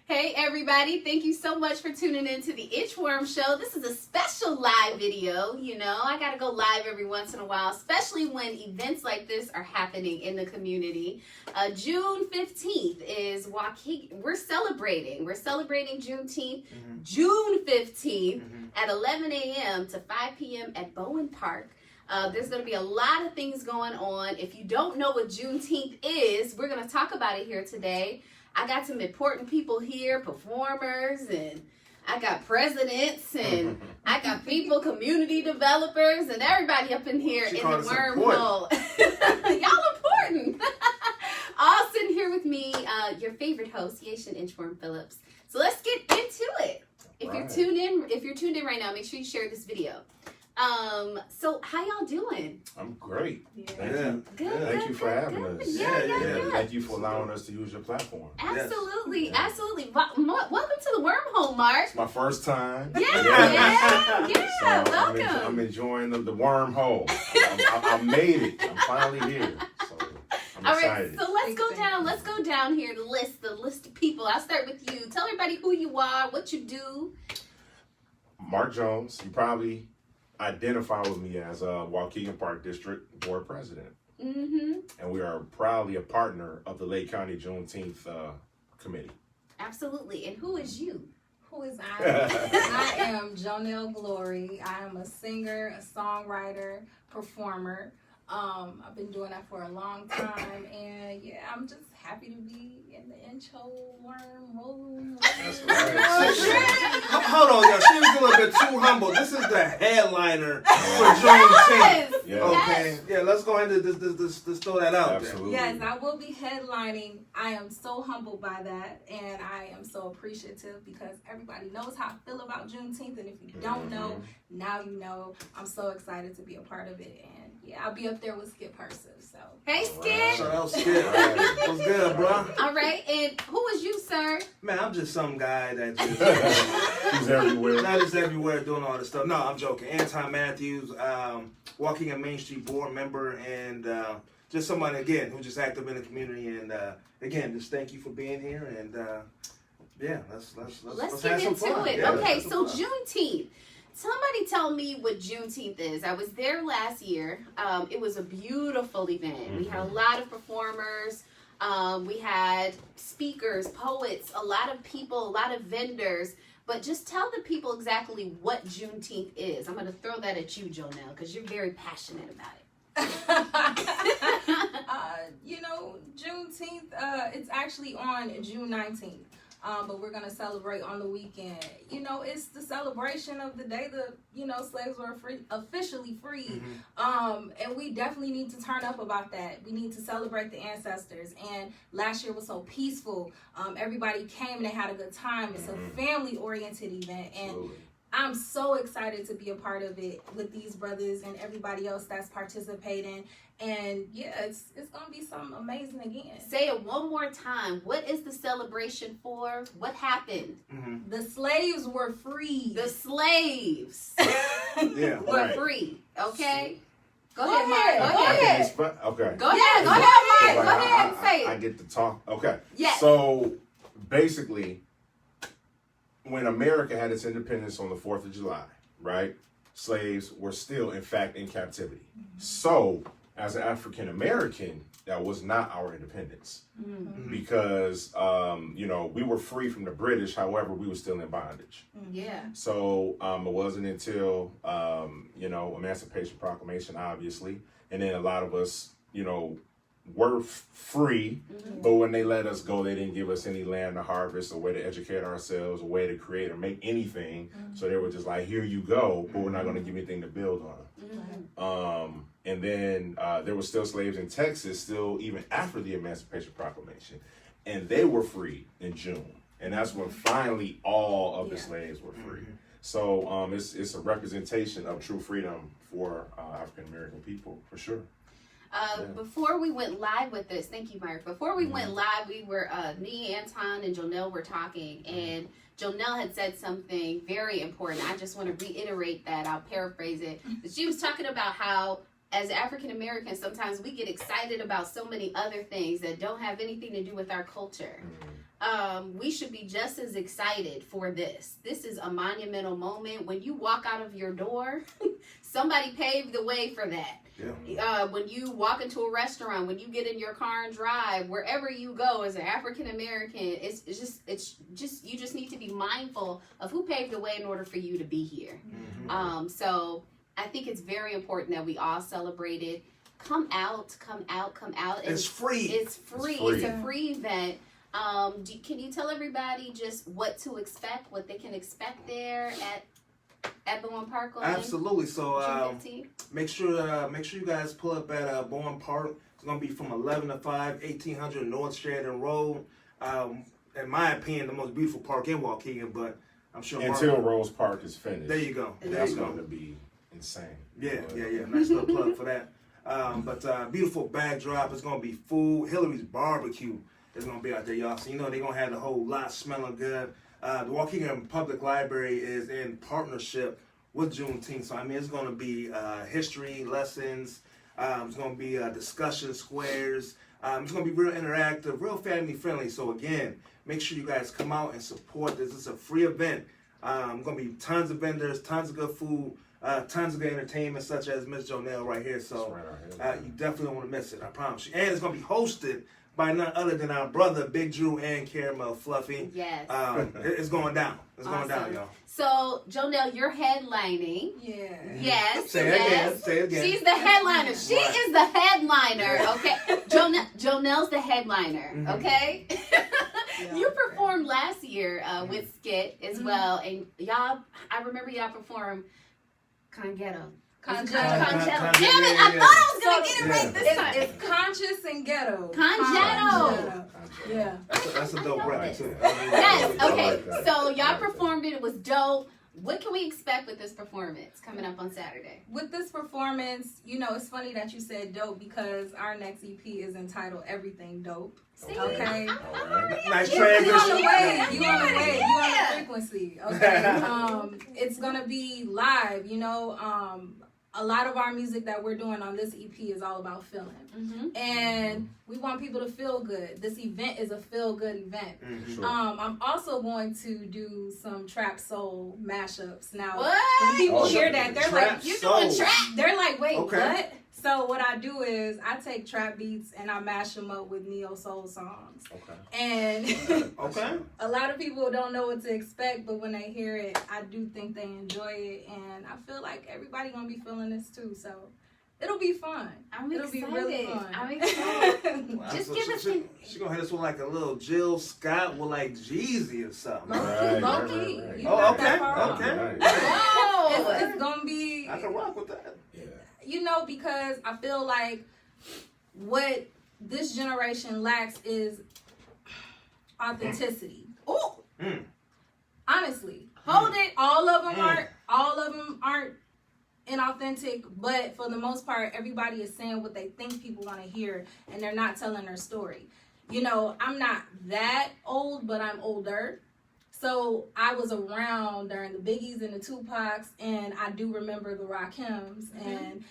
Hey everybody, thank you so much for tuning in to the Inchworm Show. This is a special live video. You know, I gotta go live every once in a while, especially when events like this are happening in the community. June 15th is Waukegan. We're celebrating Juneteenth, June 15th at 11 a.m. to 5 p.m. at Bowen Park. There's going to be a lot of things going on. If you don't know what Juneteenth is, we're going to talk about it here today. I got some important people here, performers, and I got presidents, and I got people, community developers, and everybody up in here in the wormhole. Y'all important. All sitting here with me, your favorite host, Yashin Inchworm Phillips. So let's get into it. If you're tuned in right now, make sure you share this video. So how y'all doing? I'm great. Thank you. Thank you for having us. Yeah. Thank you for allowing us to use your platform. Absolutely. Welcome to the wormhole, Marc. It's my first time. Yeah. So Welcome. I'm enjoying the wormhole. I made it. I'm finally here. So I'm excited. All right, so let's go down here, the list of people. I'll start with you. Tell everybody who you are, what you do. Marc Jones. You probably identify with me as a Waukegan Park District Board President. And we are proudly a partner of the Lake County Juneteenth Committee. Absolutely. And who is you? Who is I? I am Jonelle Glori. I am a singer, a songwriter, performer. I've been doing that for a long time, and yeah, I'm just happy to be in the Inchworm. That's right. Hold on, y'all. She was a little bit too humble. This is the headliner for Juneteenth. Yeah. Okay. Yeah, let's go ahead and just throw that out Absolutely. there. Yes, I will be headlining. I am so humbled by that, and I am so appreciative because everybody knows how I feel about Juneteenth, and if you don't know, now you know. I'm so excited to be a part of it, and yeah, I'll be up there with Skip Purses. So Hey, Skip. Shout out Skip. What's good, bro? All right, and who is you, sir? Man, I'm just some guy that just He's everywhere. not just everywhere doing all this stuff. No, I'm joking. Anton, Mathews, Waukegan Main Street board member, and just somebody again who's just active in the community. And again, just thank you for being here. And yeah, let's get have some into fun. it. Yeah, Okay, let's have so some fun. Juneteenth. Somebody tell me what Juneteenth is. I was there last year. It was a beautiful event. We had a lot of performers. We had speakers, poets, a lot of people, a lot of vendors. But just tell the people exactly what Juneteenth is. I'm going to throw that at you, Jonelle, because you're very passionate about it. Juneteenth, it's actually on June 19th. But we're going to celebrate on the weekend. You know, it's the celebration of the day the, slaves were officially freed. And we definitely need to turn up about that. We need to celebrate the ancestors. And last year was so peaceful. Everybody came and they had a good time. It's a family-oriented event. And I'm so excited to be a part of it with these brothers and everybody else that's participating. And yeah, it's going to be something amazing again. Say it one more time. What is the celebration for? What happened? The slaves were free. The slaves were free. Okay? Go ahead, Marc. Go ahead. Okay. Go ahead, Marc. Go ahead and say it. I get to talk. Okay. Yes. So basically, when America had its independence on the 4th of July, right, slaves were still, in fact, in captivity. So, as an African American, that was not our independence because, we were free from the British. However, we were still in bondage. Yeah. So it wasn't until, Emancipation Proclamation, obviously, and then a lot of us, were free, but when they let us go, they didn't give us any land to harvest, a way to educate ourselves, a way to create or make anything. So they were just like, here you go, but we're not going to give you anything to build on. And then there were still slaves in Texas, still even after the Emancipation Proclamation, and they were free in June. And that's when finally all of the slaves were free. So it's a representation of true freedom for African American people, for sure. Before we went live with this, thank you, Marc. Before we went live, we were, me, Anton, and Jonelle were talking, and Jonelle had said something very important. I just want to reiterate that. I'll paraphrase it. She was talking about how, as African Americans, sometimes we get excited about so many other things that don't have anything to do with our culture. we should be just as excited for this. This is a monumental moment. When you walk out of your door, somebody paved the way for that. Yeah. When you walk into a restaurant, when you get in your car and drive, wherever you go as an African American, it's just you just need to be mindful of who paved the way in order for you to be here. Mm-hmm. So I think it's very important that we all celebrate it. Come out. It's free. It's free. It's a free event. Can you tell everybody just what to expect, what they can expect there at Bowen Park on Absolutely. So June 15th? make sure you guys pull up at Bowen Park. It's gonna be from 11 to 5, 1800 North Sheridan Road. In my opinion, the most beautiful park in Waukegan, but I'm sure until Rose Park is finished. There you go. That's going to be insane. Yeah. Nice little plug for that. But beautiful backdrop. It's gonna be food. Hillary's barbecue is gonna be out there, y'all. So they're gonna have the whole lot smelling good. The Waukegan Public Library is in partnership with Juneteenth. So it's gonna be history lessons. It's gonna be discussion squares. It's gonna be real interactive, real family friendly. So again, make sure you guys come out and support this. It's a free event. Gonna be tons of vendors, tons of good food. Tons of good entertainment, such as Miss Jonelle right here. So you definitely don't want to miss it. I promise you. And it's going to be hosted by none other than our brother, Big Drew and Caramel Fluffy. Yes. It's going down. It's going down, y'all. So, Jonelle, you're headlining. Yeah. Yes. Say it again. She's the headliner. She is the headliner, okay? Jonelle's the headliner, okay? You performed last year with Skit as well, and I remember y'all performed Conghetto. Conghetto. Damn it, I thought I was going to get it right this time. It's conscious and ghetto. Conghetto. Yeah. That's a dope record, too. Yes, okay. Like So y'all performed it. It was dope. What can we expect with this performance coming up on Saturday? With this performance, it's funny that you said dope because our next EP is entitled Everything Dope. Okay. Nice You on the transition. wave. You on the frequency. Okay. It's gonna be live. A lot of our music that we're doing on this EP is all about feeling. Mm-hmm. And we want people to feel good. This event is a feel-good event. Mm-hmm. Sure. I'm also going to do some trap soul mashups. Now, What? when people hear that, they're Trap like, You soul. doing trap? they're like, wait, Okay. what? So what I do is I take trap beats and I mash them up with neo soul songs. Okay. And Okay. a lot of people don't know what to expect, but when they hear it, I do think they enjoy it, and I feel like everybody gonna be feeling this too. So it'll be fun. It'll be really fun. I'm excited. Wow, Just so give us she gonna hit us with like a little Jill Scott with like Jeezy or something. Right, Low-key. right. You Oh, got okay, that far off. okay. Oh. It's gonna be, I can rock with that. Yeah. because I feel like what this generation lacks is authenticity. Ooh. Mm. Honestly, Hold it. all of them aren't inauthentic, but for the most part, everybody is saying what they think people want to hear, and they're not telling their story. I'm not that old, but I'm older. So I was around during the Biggies and the Tupacs, and I do remember the Rakims, and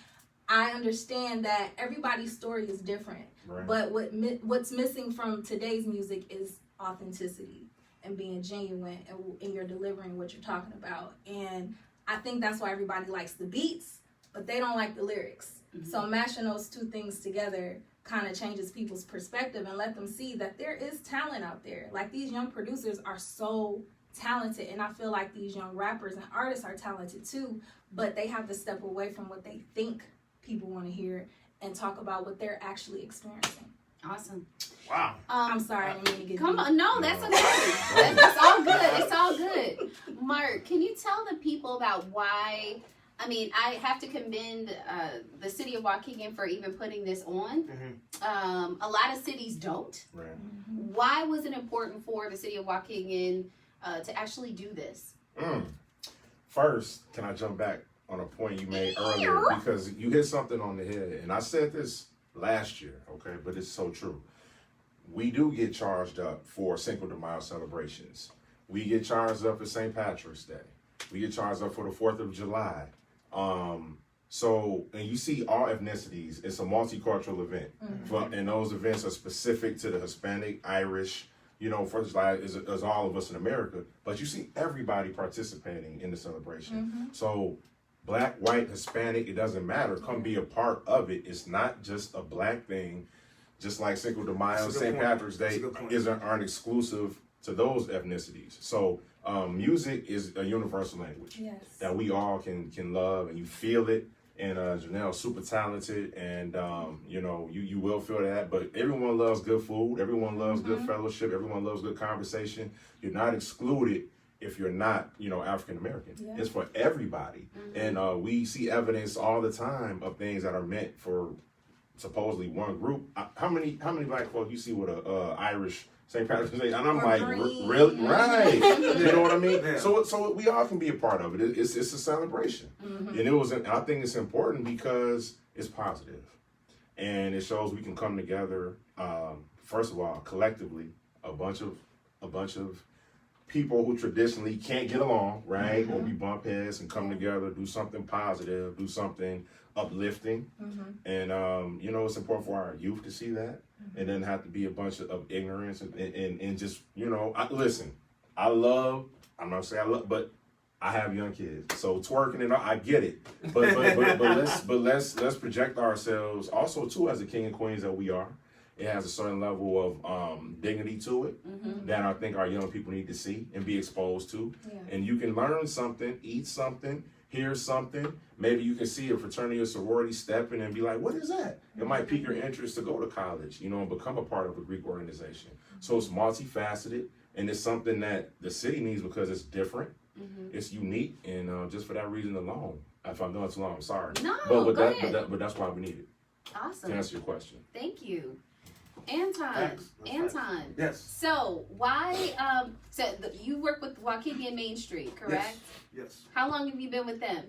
I understand that everybody's story is different. Right. But what's missing from today's music is authenticity and being genuine and you're delivering what you're talking about. And I think that's why everybody likes the beats, but they don't like the lyrics. Mm-hmm. So mashing those two things together kind of changes people's perspective and let them see that there is talent out there. Like, these young producers are so talented, and I feel like these young rappers and artists are talented too, but they have to step away from what they think people want to hear and talk about what they're actually experiencing. Awesome. Wow. I'm sorry, I didn't mean to get Come deep. on, no, that's okay. That's all good. It's all good. Marc, can you tell the people about why? I have to commend the city of Waukegan for even putting this on. Mm-hmm. A lot of cities don't. Right. Why was it important for the city of Waukegan to actually do this? First, can I jump back on a point you made earlier? Because you hit something on the head, and I said this last year, okay, but it's so true. We do get charged up for Cinco de Mayo celebrations. We get charged up for St. Patrick's Day. We get charged up for the 4th of July. And you see all ethnicities. It's a multicultural event. And those events are specific to the Hispanic, Irish, you know, 4th of July is all of us in America, but you see everybody participating in the celebration. So Black, white, Hispanic, it doesn't matter. Come be a part of it. It's not just a Black thing. Just like Cinco de Mayo, St. Patrick's Day aren't exclusive to those ethnicities. So music is a universal language that we all can love, and you feel it. And Jonelle's super talented, and you know, you will feel that. But everyone loves good food. Everyone loves good fellowship. Everyone loves good conversation. You're not excluded if you're not, you know, African American. It's for everybody. And we see evidence all the time of things that are meant for supposedly one group. How many Black folk you see with a Irish St. Patrick's Day? And I'm like, really? Right. You know what I mean? Yeah. So we all can be a part of it. It's a celebration. And I think it's important because it's positive. And it shows we can come together, first of all, collectively, a bunch of people who traditionally can't get along, right? Or we bump heads and come together, do something positive, do something uplifting. And you know, it's important for our youth to see that. And then have to be a bunch of ignorance and just, you know, listen, I'm not gonna say I love, but I have young kids, so twerking and all, I get it. But let's project ourselves also too as the king and queens that we are. It has a certain level of dignity to it that I think our young people need to see and be exposed to. And you can learn something, eat something, hear something. Maybe you can see a fraternity or sorority stepping and be like, what is that? It might pique your interest to go to college, you know, and become a part of a Greek organization. So it's multifaceted, and it's something that the city needs because it's different, it's unique, and just for that reason alone. If I'm going too long, I'm sorry. No, but go ahead. But that's why we need it. Awesome. To answer your question. Thank you. Anton. Yes. So why? You work with Waukegan Main Street, correct? Yes. How long have you been with them?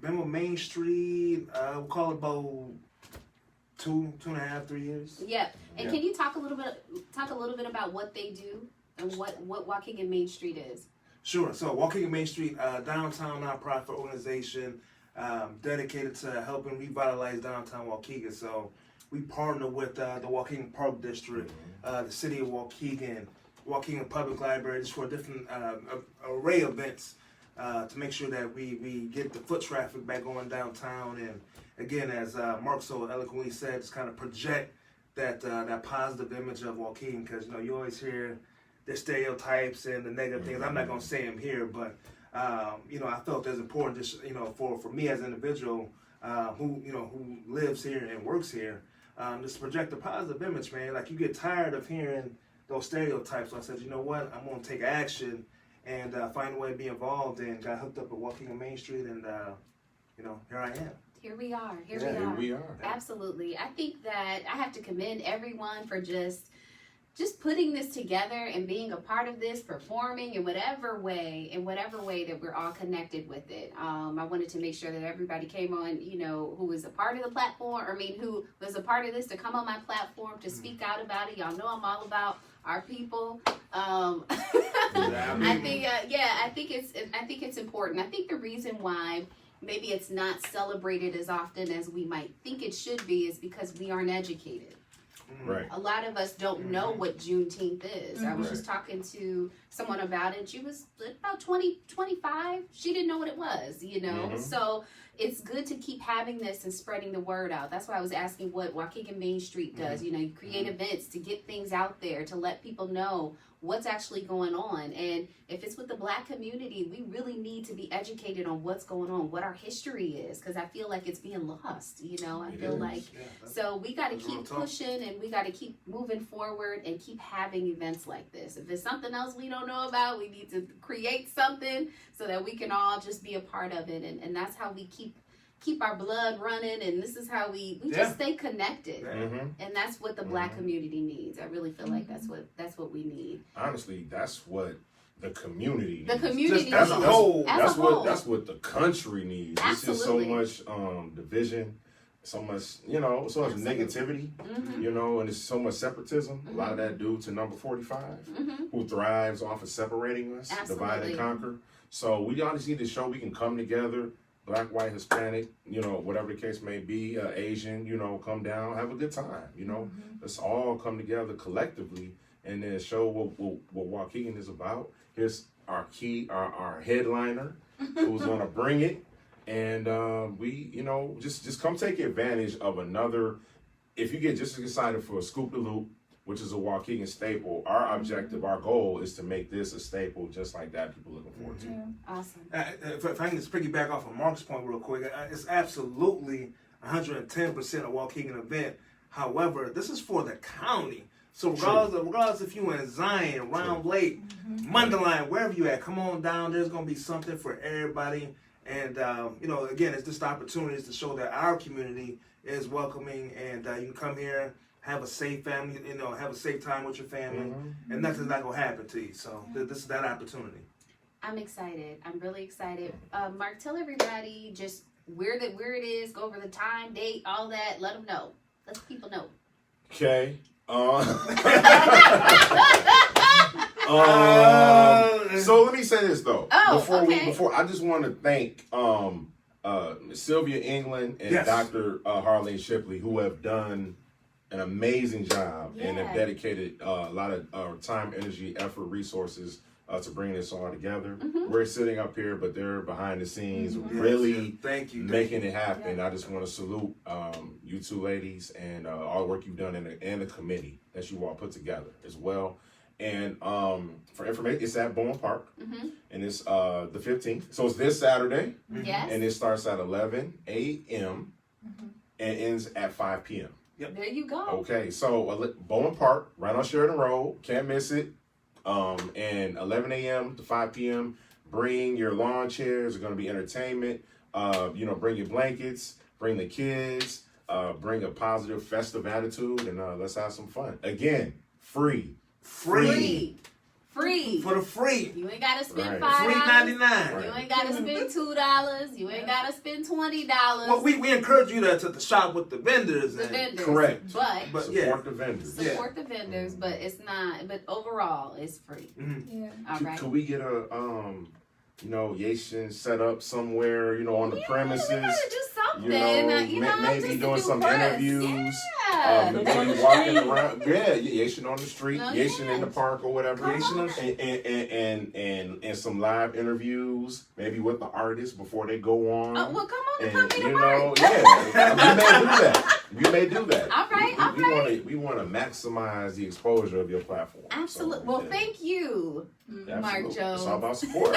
Been with Main Street. We'll call it about 2.5, 3 years. Yep. And can you talk a little bit about what they do and what Waukegan Main Street is? Sure. So Waukegan Main Street, downtown nonprofit organization dedicated to helping revitalize downtown Waukegan. So we partner with the Waukegan Park District, the City of Waukegan, Waukegan Public Library, just for different array of events to make sure that we get the foot traffic back going downtown. And again, as Marc so eloquently said, just kind of project that positive image of Waukegan, because, you know, you always hear the stereotypes and the negative things. I'm not going to say them here, but you know, I felt it was important, just, you know, for me as an individual who lives here and works here, just project a positive image, man. Like, you get tired of hearing those stereotypes. So I said, you know what, I'm going to take action and find a way to be involved, and got hooked up at Waukegan Main Street, and you know, here I am. Here we are. Here we are. Absolutely. I think that I have to commend everyone for just putting this together and being a part of this, performing in whatever way that we're all connected with it. I wanted to make sure that everybody came on, you know, who was a part of the platform, who was a part of this, to come on my platform to speak out about it. Y'all know I'm all about our people. I think it's important. I think the reason why maybe it's not celebrated as often as we might think it should be is because we aren't educated. Right. A lot of us don't know what Juneteenth is. I was just talking to someone about it. She was about 20, 25. She didn't know what it was, you know. So it's good to keep having this and spreading the word out. That's why I was asking what Waukegan Main Street does. You know, you create events to get things out there, to let people know what's actually going on. And if it's with the Black community, we really need to be educated on what's going on, what our history is, because I feel like it's being lost, you know. I feel like, so we got to keep pushing, and we got to keep moving forward and keep having events like this. If there's something else we don't know about, we need to create something so that we can all just be a part of it. And that's how we keep our blood running, and this is how we just stay connected. And that's what the Black community needs. I really feel like that's what we need. Honestly, that's what the community needs. The community That's what the country needs. Absolutely. There's just so much division, so much, you know, so much negativity, you know, and it's so much separatism. A lot of that due to number 45, who thrives off of separating us, divide and conquer. So we honestly need to show we can come together, Black, white, Hispanic, you know, whatever the case may be, Asian, you know, come down, have a good time, you know. Let's all come together collectively and then show what Waukegan is about. Here's our headliner who's going to bring it. And we, just come take advantage of another. If you get just as excited for a Scoop the Loop, which is a Waukegan staple, our objective, our goal is to make this a staple just like that people looking forward to. Awesome. If I can just piggyback off of Marc's point real quick, it's absolutely 110% a Waukegan event. However, this is for the county. So regardless if you're in Zion, Round Lake, Mundelein, wherever you at, come on down. There's going to be something for everybody. And, again, it's just opportunities to show that our community is welcoming, and you can come here, have a safe family, have a safe time with your family, and nothing's not going to happen to you. So this is that opportunity. I'm excited. I'm really excited. Marc, tell everybody just where it is, go over the time, date, all that. Let them know. Let people know. Okay. So let me say this though. Before I just want to thank Sylvia England and Dr. Harlene Shipley, who have done an amazing job and have dedicated a lot of time, energy, effort, resources to bring this all together. We're sitting up here, but they're behind the scenes, really making it happen. I just want to salute you two ladies and all the work you've done and the committee that you all put together as well. And for information, it's at Bowen Park, and it's the 15th. So it's this Saturday, and it starts at 11 a.m. and ends at 5 p.m. Yep. There you go. Okay, so Bowen Park, right on Sheridan Road, can't miss it. And 11 a.m. to 5 p.m. Bring your lawn chairs. There's going to be entertainment. Bring your blankets. Bring the kids. Bring a positive, festive attitude, and let's have some fun. Again, free. For the free. You ain't gotta spend $5. $3.99. You ain't gotta spend $2. You ain't gotta spend $20. Well, we encourage you to shop with the vendors. Correct. But support the vendors. Support the vendors, but it's not. But overall, it's free. Yeah. All right. Could we get a Yation set up somewhere? On the premises. We gotta do something. Maybe doing some interviews. Yeah. Maybe walking around. Yation on the street, Yation in the park or whatever. And some live interviews, maybe with the artists before they go on. Well, come on and come you may do that. You may do that. All right. We want to maximize the exposure of your platform. Absolutely. Thank you, Marc Jones. It's all about support.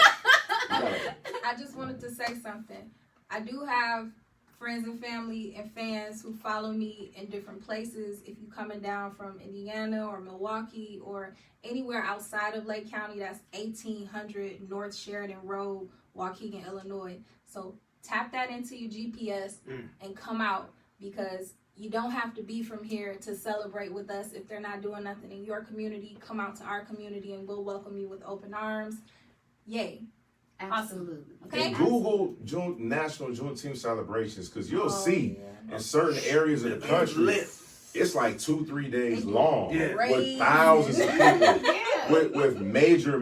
I just wanted to say something. I do have friends and family and fans who follow me in different places. If you're coming down from Indiana or Milwaukee or anywhere outside of Lake County, that's 1800 North Sheridan Road, Waukegan, Illinois. So tap that into your GPS and come out, because you don't have to be from here to celebrate with us. If they're not doing nothing in your community, come out to our community and we'll welcome you with open arms. Yay. Absolutely. Okay. And Google National Juneteenth celebrations, because you'll see in certain areas of the country, it's like 2-3 days long with thousands of people with major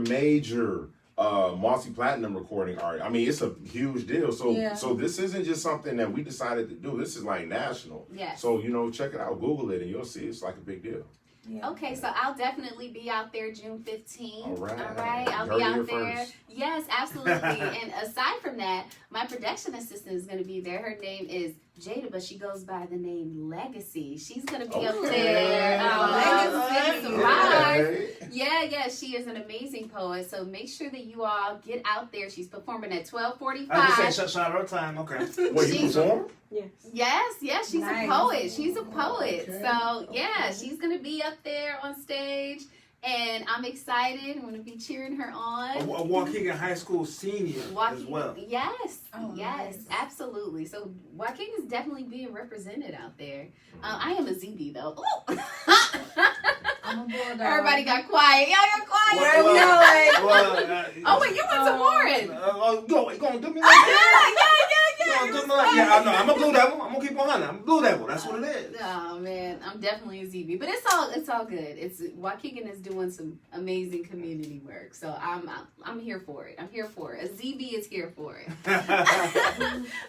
multi-platinum recording art. I mean, it's a huge deal. So this isn't just something that we decided to do. This is like national. Yes. So check it out, Google it, and you'll see it's like a big deal. Yeah. Okay, so I'll definitely be out there June 15th. All right. I'll be out there. First. Yes, absolutely. And aside from that, my production assistant is going to be there. Her name is Jada, but she goes by the name Legacy. She's going to be up there. Yeah, she is an amazing poet. So make sure that you all get out there. She's performing at 12:45. I just said shut her time. Okay. Wait, you perform? Yes, she's a poet. She's a poet. Okay. So she's gonna be up there on stage, and I'm excited. I'm gonna be cheering her on. A Waukegan High School senior as well. Yes, nice. Absolutely. So Waukegan is definitely being represented out there. I am a ZB though. I'm a bulldog. Everybody got quiet. Y'all got quiet. Well, wait, you went to Warren. Go and do me Yeah. good luck. Yeah, I know. I'm a Blue Devil. I'm gonna keep on hunting. I'm a Blue Devil. That's what it is. Oh man, I'm definitely a ZB, but it's all good. It's Waukegan is doing some amazing community work, so I'm here for it. I'm here for it. A ZB is here for it.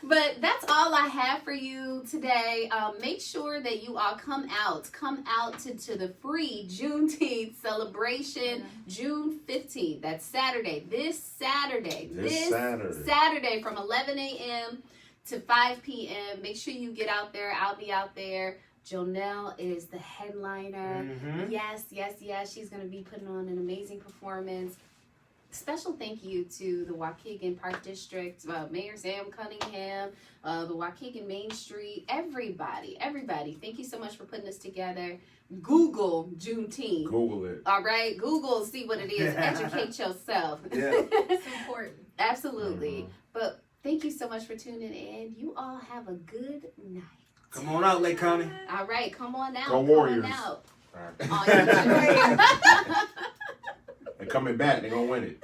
But that's all I have for you today. Make sure that you all come out to the free Juneteenth celebration, June 15th. That's Saturday. This Saturday from 11 a.m. to 5 p.m. Make sure you get out there. I'll be out there. Jonelle is the headliner. Mm-hmm. Yes. She's going to be putting on an amazing performance. Special thank you to the Waukegan Park District, Mayor Sam Cunningham, the Waukegan Main Street, everybody. Thank you so much for putting this together. Google Juneteenth. Google it. All right, Google, see what it is. Educate yourself. Yeah. It's important. Absolutely. But thank you so much for tuning in. You all have a good night. Come on out, Lake County. All right, come on out. Go Warriors. Come on out. All right. Oh, yeah. They're coming back. They're going to win it.